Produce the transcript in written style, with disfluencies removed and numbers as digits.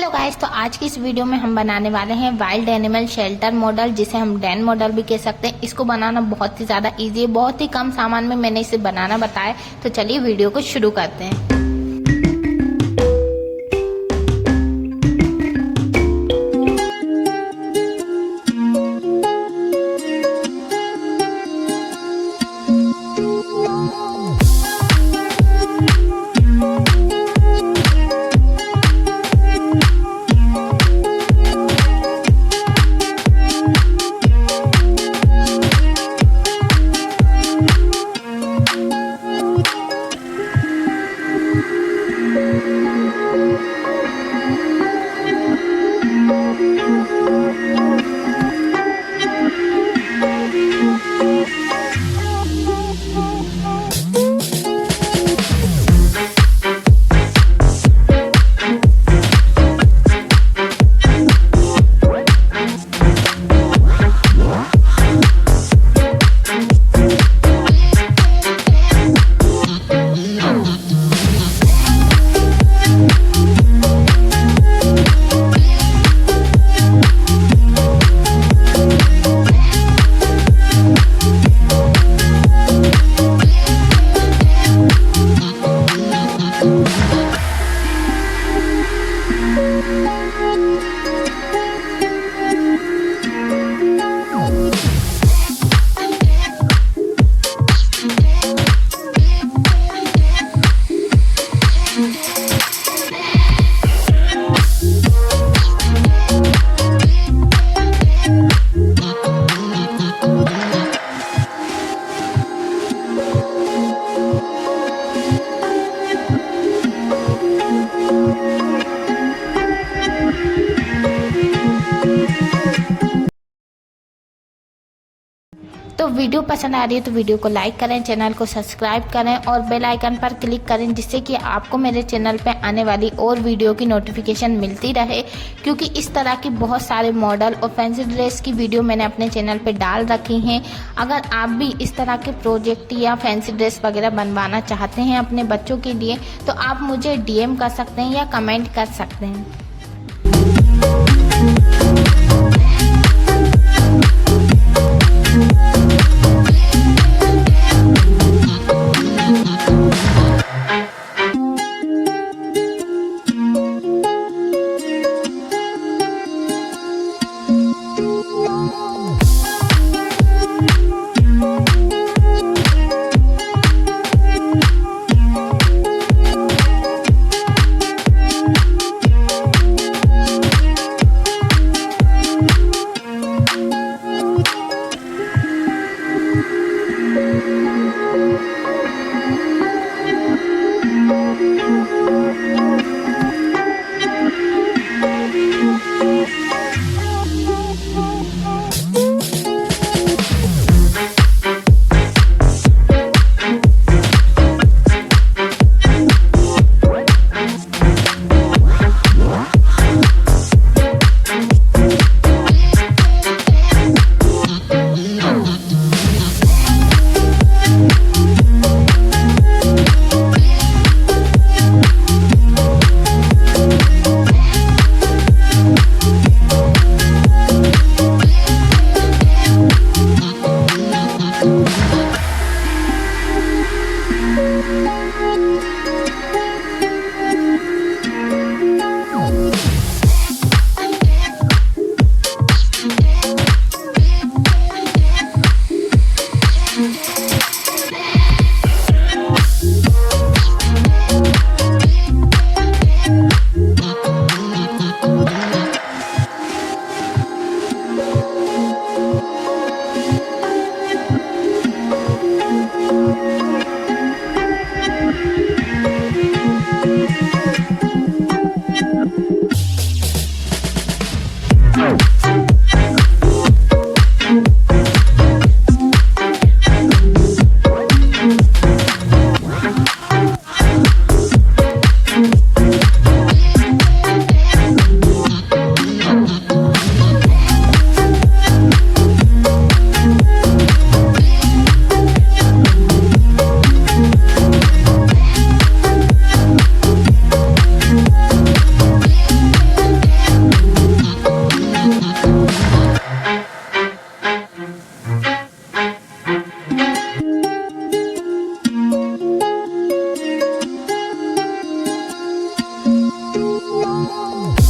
Hello guys, तो आज की इस वीडियो में हम बनाने वाले हैं वाइल्ड एनिमल शेल्टर मॉडल, जिसे हम डैन मॉडल भी कह सकते हैं। इसको बनाना बहुत ही ज्यादा इजी है, बहुत ही कम सामान में मैंने इसे बनाना बताया। तो चलिए वीडियो को शुरू करते हैं। तो वीडियो पसंद आ रही है तो वीडियो को लाइक करें, चैनल को सब्सक्राइब करें और बेल आइकन पर क्लिक करें, जिससे कि आपको मेरे चैनल पे आने वाली और वीडियो की नोटिफिकेशन मिलती रहे। क्योंकि इस तरह की बहुत सारे मॉडल और फैंसी ड्रेस की वीडियो मैंने अपने चैनल पे डाल रखी हैं। अगर आप भी इस तरह के प्रोजेक्ट या फैंसी ड्रेस वगैरह बनवाना चाहते हैं अपने बच्चों के लिए, तो आप मुझे DM कर सकते हैं या कमेंट कर सकते हैं। है।